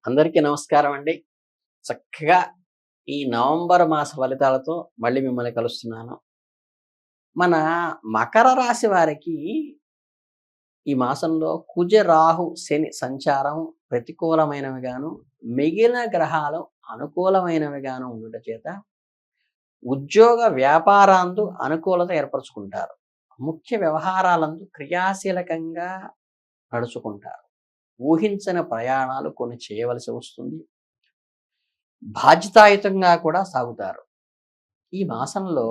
అందరికీ నమస్కారం అండి. చక్కగా ఈ నవంబర్ మాస ఫలితాలతో మళ్ళీ మిమ్మల్ని కలుస్తున్నాను. మన మకర రాశి వారికి ఈ మాసంలో కుజ, రాహు, శని సంచారం ప్రతికూలమైనవిగాను, మిగిలిన గ్రహాలు అనుకూలమైనవిగాను ఉండుట చేత ఉద్యోగ, వ్యాపారాందు అనుకూలత ఏర్పరుచుకుంటారు. ముఖ్య వ్యవహారాలందు క్రియాశీలకంగా నడుచుకుంటారు. ఊహించని ప్రయాణాలు కొన్ని చేయవలసి వస్తుంది. బాధ్యతాయుతంగా కూడా సాగుతారు. ఈ మాసంలో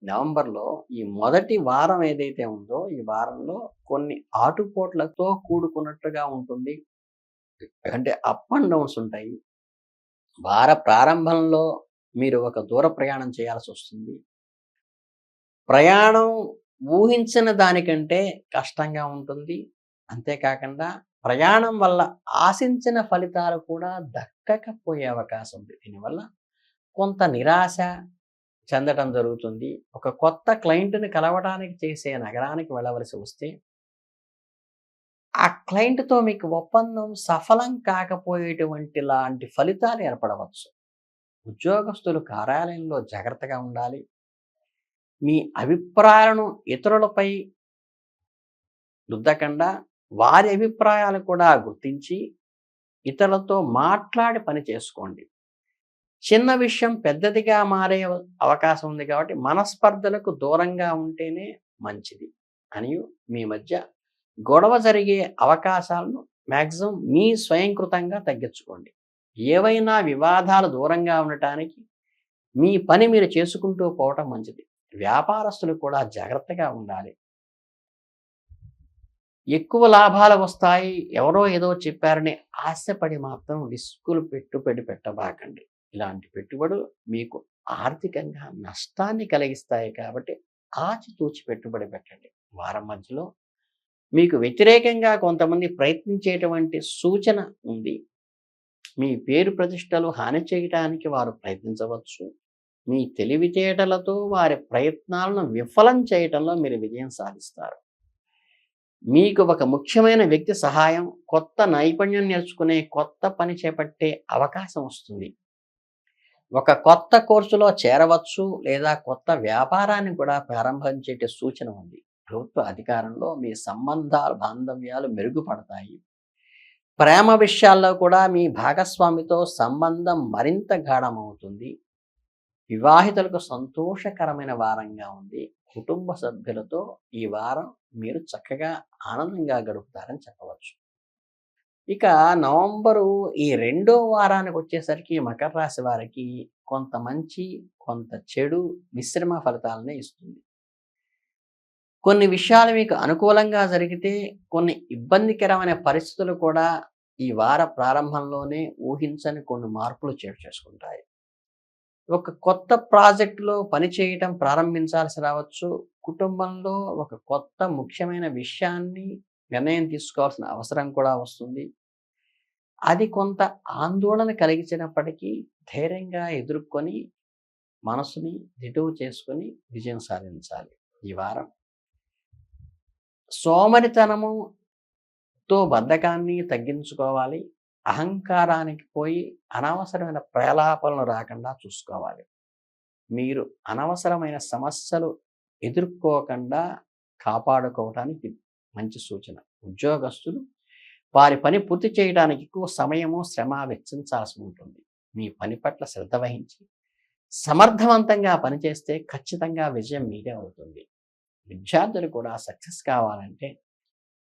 నవంబర్‌లో ఈ మొదటి వారం ఏదైతే ఉందో, ఈ వారంలో కొన్ని ఆటుపోట్లతో కూడుకున్నట్టుగా ఉంటుంది. అంటే అప్ అండ్ డౌన్స్ ఉంటాయి. వార ప్రారంభంలో మీరు ఒక దూర ప్రయాణం చేయాల్సొస్తుంది. ప్రయాణం ఊహించిన దానికంటే కష్టంగా ఉంటుంది. అంతేకాకుండా ప్రయాణం వల్ల ఆశించిన ఫలితాలు కూడా దక్కకపోయే అవకాశం ఉంది. దీనివల్ల కొంత నిరాశ చెందటం జరుగుతుంది. ఒక కొత్త క్లయింట్‌ని కలవడానికి చేసే నగరానికి వెళ్ళవలసి వస్తే, ఆ క్లయింట్‌తో మీకు ఒప్పందం సఫలం కాకపోయేటువంటి లాంటి ఫలితాలు ఏర్పడవచ్చు. ఉద్యోగస్తులు కార్యాలయంలో జాగ్రత్తగా ఉండాలి. మీ అభిప్రాయాలను ఇతరులపై రుద్దకండా వారి అభిప్రాయాలు కూడా గుర్తించి ఇతరులతో మాట్లాడి పని చేసుకోండి. చిన్న విషయం పెద్దదిగా మారే అవకాశం ఉంది కాబట్టి మనస్పర్ధలకు దూరంగా ఉంటేనే మంచిది అని మీ మధ్య గొడవ జరిగే అవకాశాలను మ్యాక్సిమం మీ స్వయంకృతంగా తగ్గించుకోండి. ఏవైనా వివాదాలు దూరంగా ఉండటానికి మీ పని మీరు చేసుకుంటూ పోవటం మంచిది. వ్యాపారస్తులు కూడా జాగ్రత్తగా ఉండాలి. ఎక్కువ లాభాలు వస్తాయి, ఎవరో ఏదో చెప్పారని ఆశపడి మాత్రం రిస్కులు పెట్టుబడి పెట్టబాకండి. ఇలాంటి పెట్టుబడులు మీకు ఆర్థికంగా నష్టాన్ని కలిగిస్తాయి కాబట్టి ఆచితూచి పెట్టుబడి పెట్టండి. వారం మధ్యలో మీకు వ్యతిరేకంగా కొంతమంది ప్రయత్నించేటువంటి సూచన ఉంది. మీ పేరు ప్రతిష్టలు హాని చేయటానికి వారు ప్రయత్నించవచ్చు. మీ తెలివితేటలతో వారి ప్రయత్నాలను విఫలం చేయటంలో మీరు విజయం సాధిస్తారు. మీకు ఒక ముఖ్యమైన వ్యక్తి సహాయం, కొత్త నైపుణ్యం నేర్చుకునే కొత్త పని చేపట్టే అవకాశం వస్తుంది. ఒక కొత్త కోర్సులో చేరవచ్చు లేదా కొత్త వ్యాపారాన్ని కూడా ప్రారంభించే సూచన ఉంది. ప్రభుత్వ అధికారంలో మీ సంబంధాలు, బాంధవ్యాలు మెరుగుపడతాయి. ప్రేమ విషయాల్లో కూడా మీ భాగస్వామితో సంబంధం మరింత గాఢమవుతుంది. వివాహితులకు సంతోషకరమైన వారంగా ఉంది. కుటుంబ సభ్యులతో ఈ వారం మీరు చక్కగా ఆనందంగా గడుపుతారని చెప్పవచ్చు. ఇక నవంబరు ఈ రెండో వారానికి వచ్చేసరికి మకర రాశి వారికి కొంత మంచి, కొంత చెడు మిశ్రమ ఫలితాలనే ఇస్తుంది. కొన్ని విషయాలు మీకు అనుకూలంగా జరిగితే, కొన్ని ఇబ్బందికరమైన పరిస్థితులు కూడా ఈ వార ప్రారంభంలోనే ఊహించని కొన్ని మార్పులు చోటు చేసుకుంటాయి. ఒక కొత్త ప్రాజెక్టులో పని చేయటం ప్రారంభించాల్సి రావచ్చు. కుటుంబంలో ఒక కొత్త ముఖ్యమైన విషయాన్ని నిర్ణయం తీసుకోవాల్సిన అవసరం కూడా వస్తుంది. అది కొంత ఆందోళన కలిగించినప్పటికీ ధైర్యంగా ఎదుర్కొని మనసుని దిటువు చేసుకొని విజయం సాధించాలి. ఈ వారం సోమరితనముతో బద్ధకాన్ని తగ్గించుకోవాలి. అహంకారానికి పోయి అనవసరమైన ప్రలాపనలు రాకుండా చూసుకోవాలి. మీరు అనవసరమైన సమస్యలు ఎదుర్కోకుండా కాపాడుకోవటానికి మంచి సూచన. ఉద్యోగస్తులు వారి పని పూర్తి చేయడానికి ఎక్కువ సమయము, శ్రమ వెచ్చించాల్సి ఉంటుంది. మీ పని పట్ల శ్రద్ధ వహించి సమర్థవంతంగా పనిచేస్తే ఖచ్చితంగా విజయం మీదే అవుతుంది. విద్యార్థులు కూడా సక్సెస్ కావాలంటే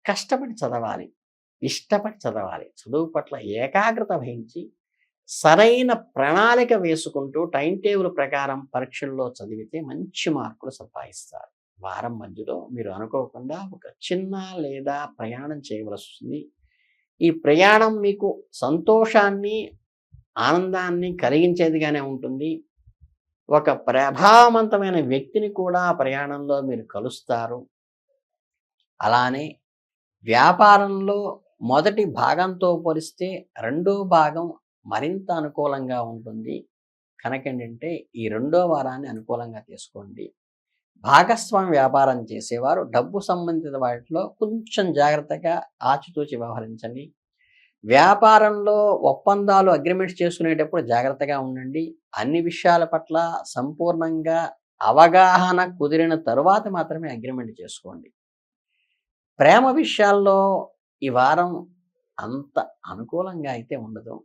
కష్టపడి చదవాలి, ఇష్టపడి చదవాలి. చదువు పట్ల ఏకాగ్రత వహించి సరైన ప్రణాళిక వేసుకుంటూ టైం టేబుల్ ప్రకారం పరీక్షల్లో చదివితే మంచి మార్కులు సంపాదిస్తారు. వారం మధ్యలో మీరు అనుకోకుండా ఒక చిన్న లేదా ప్రయాణం చేయవలసి వస్తుంది. ఈ ప్రయాణం మీకు సంతోషాన్ని, ఆనందాన్ని కలిగించేదిగానే ఉంటుంది. ఒక ప్రభావవంతమైన వ్యక్తిని కూడా ప్రయాణంలో మీరు కలుస్తారు. అలానే వ్యాపారంలో మొదటి భాగంతో పోలిస్తే రెండో భాగం మరింత అనుకూలంగా ఉంటుంది. కనుకేంటంటే ఈ రెండో వారాన్ని అనుకూలంగా తీసుకోండి. భాగస్వామి వ్యాపారం చేసేవారు డబ్బు సంబంధిత వాటిలో కొంచెం జాగ్రత్తగా ఆచితూచి వ్యవహరించండి. వ్యాపారంలో ఒప్పందాలు, అగ్రిమెంట్స్ చేసుకునేటప్పుడు జాగ్రత్తగా ఉండండి. అన్ని విషయాల పట్ల సంపూర్ణంగా అవగాహన కుదిరిన తరువాత మాత్రమే అగ్రిమెంట్ చేసుకోండి. ప్రేమ విషయాల్లో ఈ వారం అంత అనుకూలంగా అయితే ఉండదు.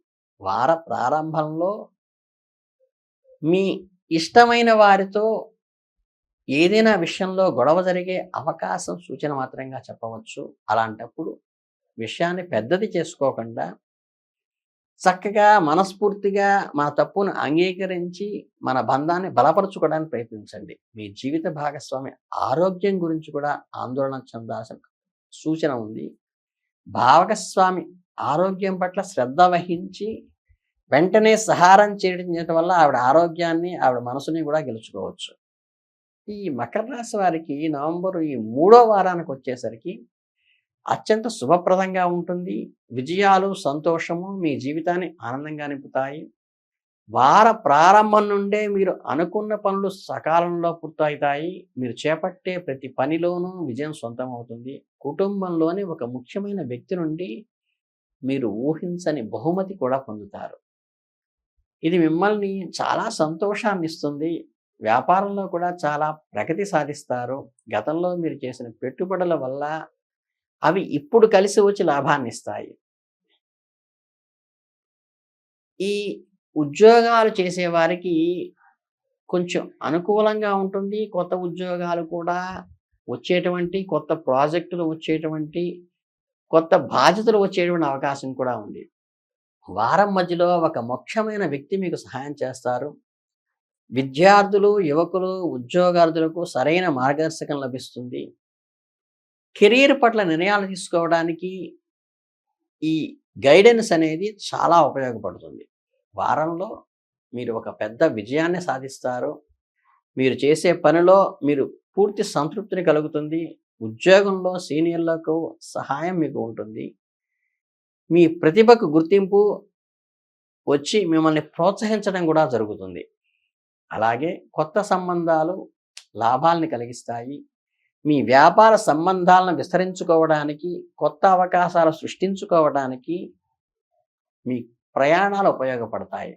వార ప్రారంభంలో మీ ఇష్టమైన వారితో ఏదైనా విషయంలో గొడవ జరిగే అవకాశం సూచన మాత్రంగా చెప్పవచ్చు. అలాంటప్పుడు విషయాన్ని పెద్దది చేసుకోకుండా చక్కగా మనస్ఫూర్తిగా మన తప్పును అంగీకరించి మన బంధాన్ని బలపరుచుకోవడానికి ప్రయత్నించండి. మీ జీవిత భాగస్వామి ఆరోగ్యం గురించి కూడా ఆందోళన చెందాల్సిన సూచన ఉంది. భాగస్వామి ఆరోగ్యం పట్ల శ్రద్ధ వహించి వెంటనే సహారం చేయడం వల్ల ఆవిడ ఆరోగ్యాన్ని, ఆవిడ మనసుని కూడా గెలుచుకోవచ్చు. ఈ మకర రాశి వారికి నవంబర్ ఈ 3వ వారానికి వచ్చేసరికి అత్యంత శుభప్రదంగా ఉంటుంది. విజయాలు, సంతోషము మీ జీవితాన్ని ఆనందంగా నింపుతాయి. వార ప్రారంభం నుండే మీరు అనుకున్న పనులు సకాలంలో పూర్తవుతాయి. మీరు చేపట్టే ప్రతి పనిలోనూ విజయం సొంతమవుతుంది. కుటుంబంలోని ఒక ముఖ్యమైన వ్యక్తి నుండి మీరు ఊహించని బహుమతి కూడా పొందుతారు. ఇది మిమ్మల్ని చాలా సంతోషాన్ని ఇస్తుంది. వ్యాపారంలో కూడా చాలా ప్రగతి సాధిస్తారు. గతంలో మీరు చేసిన పెట్టుబడుల వల్ల అవి ఇప్పుడు కలిసి వచ్చి లాభాన్ని ఇస్తాయి. ఈ ఉద్యోగాలు చేసేవారికి కొంచెం అనుకూలంగా ఉంటుంది. కొత్త ఉద్యోగాలు కూడా కొత్త ప్రాజెక్టులు వచ్చేటువంటి, కొత్త బాధ్యతలు వచ్చేటువంటి అవకాశం కూడా ఉంది. వారం మధ్యలో ఒక ముఖ్యమైన వ్యక్తి మీకు సహాయం చేస్తారు. విద్యార్థులు, యువకులు, ఉద్యోగార్థులకు సరైన మార్గదర్శకం లభిస్తుంది. కెరీర్ పట్ల నిర్ణయాలు తీసుకోవడానికి ఈ గైడెన్స్ అనేది చాలా ఉపయోగపడుతుంది. వారంలో మీరు ఒక పెద్ద విజయాన్ని సాధిస్తారు. మీరు చేసే పనిలో మీరు పూర్తి సంతృప్తిని కలుగుతుంది. ఉద్యోగంలో సీనియర్లకు సహాయం మీకు ఉంటుంది. మీ ప్రతిభకు గుర్తింపు వచ్చి మిమ్మల్ని ప్రోత్సహించడం కూడా జరుగుతుంది. అలాగే కొత్త సంబంధాలు లాభాల్ని కలిగిస్తాయి. మీ వ్యాపార సంబంధాలను విస్తరించుకోవడానికి, కొత్త అవకాశాలు సృష్టించుకోవడానికి మీ ప్రయాణాలు ఉపయోగపడతాయి.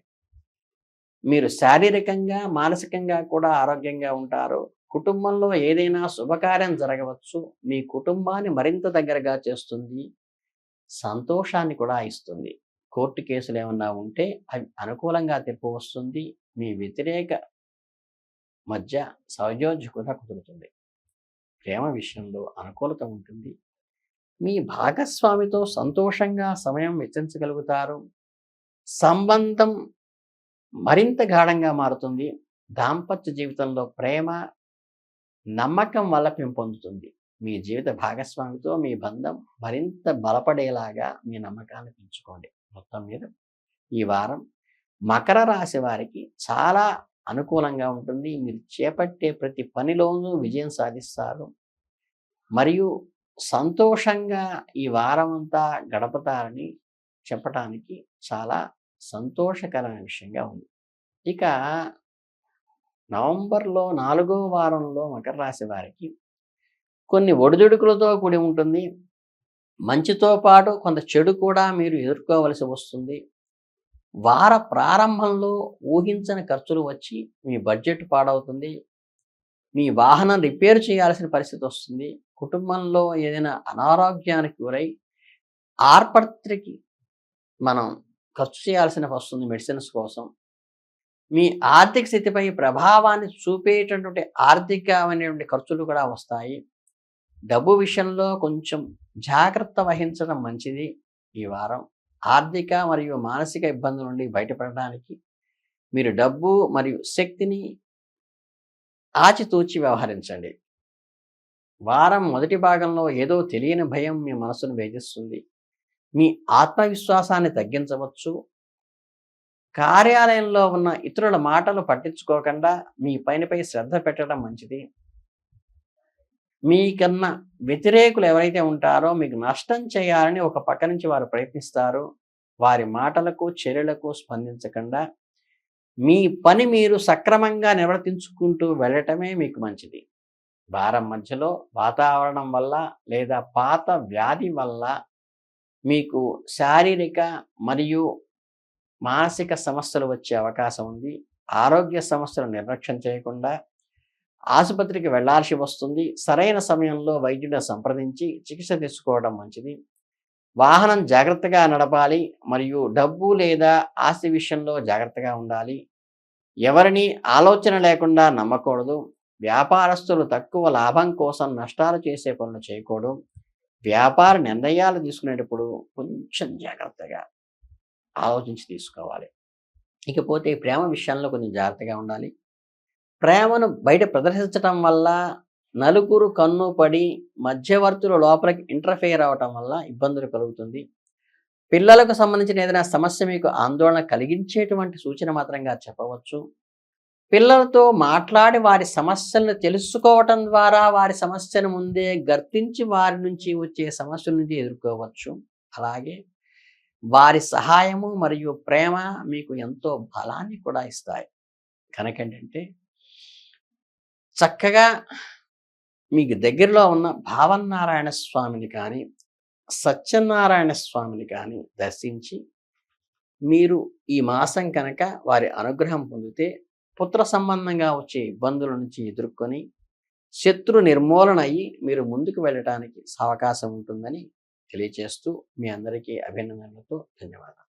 మీరు శారీరకంగా, మానసికంగా కూడా ఆరోగ్యంగా ఉంటారు. కుటుంబంలో ఏదైనా శుభకార్యం జరగవచ్చు. మీ కుటుంబాన్ని మరింత దగ్గరగా చేస్తుంది. సంతోషాన్ని కూడా ఇస్తుంది. కోర్టు కేసులు ఏమన్నా ఉంటే అవి అనుకూలంగా తీర్పు వస్తుంది. మీ వ్యతిరేక మధ్య సౌజోజ్యత కుదురుతుంది. ప్రేమ విషయంలో అనుకూలత ఉంటుంది. మీ భాగస్వామితో సంతోషంగా సమయం వెచ్చించగలుగుతారు. సంబంధం మరింత గాఢంగా మారుతుంది. దాంపత్య జీవితంలో ప్రేమ, నమ్మకం వల్ల పెంపొందుతుంది. మీ జీవిత భాగస్వామితో మీ బంధం మరింత బలపడేలాగా మీ నమ్మకాన్ని పెంచుకోండి. మొత్తం మీద ఈ వారం మకర రాశి వారికి చాలా అనుకూలంగా ఉంటుంది. మీరు చేపట్టే ప్రతి పనిలోనూ విజయం సాధిస్తారు. మరియు సంతోషంగా ఈ వారం అంతా గడపతారని చెప్పటానికి చాలా సంతోషకరమైన విషయంగా ఉంది. ఇక నవంబర్లో 4వ వారంలో మకర రాశి వారికి కొన్ని ఒడిదుడుకులతో కూడి ఉంటుంది. మంచితో పాటు కొంత చెడు కూడా మీరు ఎదుర్కోవలసి వస్తుంది. వార ప్రారంభంలో ఊహించని ఖర్చులు వచ్చి మీ బడ్జెట్ పాడవుతుంది. మీ వాహనం రిపేర్ చేయాల్సిన పరిస్థితి వస్తుంది. కుటుంబంలో ఏదైనా అనారోగ్యానికి గురై ఆర్పత్రికి మనం ఖర్చు చేయాల్సిన వస్తుంది మెడిసిన్స్ కోసం. మీ ఆర్థిక స్థితిపై ప్రభావాన్ని చూపేటటువంటి ఆర్థికమైనటువంటి ఖర్చులు కూడా వస్తాయి. డబ్బు విషయంలో కొంచెం జాగ్రత్త వహించడం మంచిది. ఈ వారం ఆర్థిక మరియు మానసిక ఇబ్బందుల నుండి బయటపడడానికి మీరు డబ్బు మరియు శక్తిని ఆచితూచి వ్యవహరించండి. వారం మొదటి భాగంలో ఏదో తెలియని భయం మీ మనసును వేధిస్తుంది. మీ ఆత్మవిశ్వాసాన్ని తగ్గించవచ్చు. కార్యాలయంలో ఉన్న ఇతరుల మాటలు పట్టించుకోకుండా మీ పనిపై శ్రద్ధ పెట్టడం మంచిది. మీకన్నా వ్యతిరేకులు ఎవరైతే ఉంటారో మీకు నష్టం చేయాలని ఒక పక్క నుంచి వారు ప్రయత్నిస్తారు. వారి మాటలకు, చర్యలకు స్పందించకుండా మీ పని మీరు సక్రమంగా నిర్వర్తించుకుంటూ వెళ్ళటమే మీకు మంచిది. వారం మధ్యలో వాతావరణం వల్ల లేదా పాత వ్యాధి వల్ల మీకు శారీరక మరియు మానసిక సమస్యలు వచ్చే అవకాశం ఉంది. ఆరోగ్య సమస్యలు నిర్లక్ష్యం చేయకుండా ఆసుపత్రికి వెళ్ళాల్సి వస్తుంది. సరైన సమయంలో వైద్యుడిని సంప్రదించి చికిత్స తీసుకోవడం మంచిది. వాహనం జాగ్రత్తగా నడపాలి మరియు డబ్బు లేదా ఆస్తి విషయంలో జాగ్రత్తగా ఉండాలి. ఎవరిని ఆలోచన లేకుండా నమ్మకూడదు. వ్యాపారస్తులు తక్కువ లాభం కోసం నష్టాలు చేసే పనులు చేయకూడదు. వ్యాపార నిర్ణయాలు తీసుకునేటప్పుడు కొంచెం జాగ్రత్తగా ఆలోచించి తీసుకోవాలి. ఇకపోతే ప్రేమ విషయంలో కొంచెం జాగ్రత్తగా ఉండాలి. ప్రేమను బయట ప్రదర్శించటం వల్ల నలుగురు కన్ను పడి మధ్యవర్తులు లోపలికి ఇంటర్ఫియర్ అవ్వటం వల్ల ఇబ్బందులు కలుగుతుంది. పిల్లలకు సంబంధించిన ఏదైనా సమస్య మీకు ఆందోళన కలిగించేటువంటి సూచన మాత్రంగా చెప్పవచ్చు. పిల్లలతో మాట్లాడి వారి సమస్యలను తెలుసుకోవటం ద్వారా వారి సమస్యను ముందే గుర్తించి వారి నుంచి వచ్చే సమస్యల నుంచి ఎదుర్కోవచ్చు. అలాగే వారి సహాయము మరియు ప్రేమ మీకు ఎంతో బలాన్ని కూడా ఇస్తాయి. కనుకేంటంటే చక్కగా మీకు దగ్గరలో ఉన్న భావనారాయణ స్వామిని కానీ, సత్యనారాయణ స్వామిని కానీ దర్శించి మీరు ఈ మాసం కనుక వారి అనుగ్రహం పొందితే పుత్ర సంబంధంగా వచ్చే ఇబ్బందుల నుంచి ఎదుర్కొని శత్రు నిర్మూలన అయ్యి మీరు ముందుకు వెళ్ళటానికి అవకాశం ఉంటుందని తెలియజేస్తూ మీ అందరికీ అభినందనలతో ధన్యవాదాలు.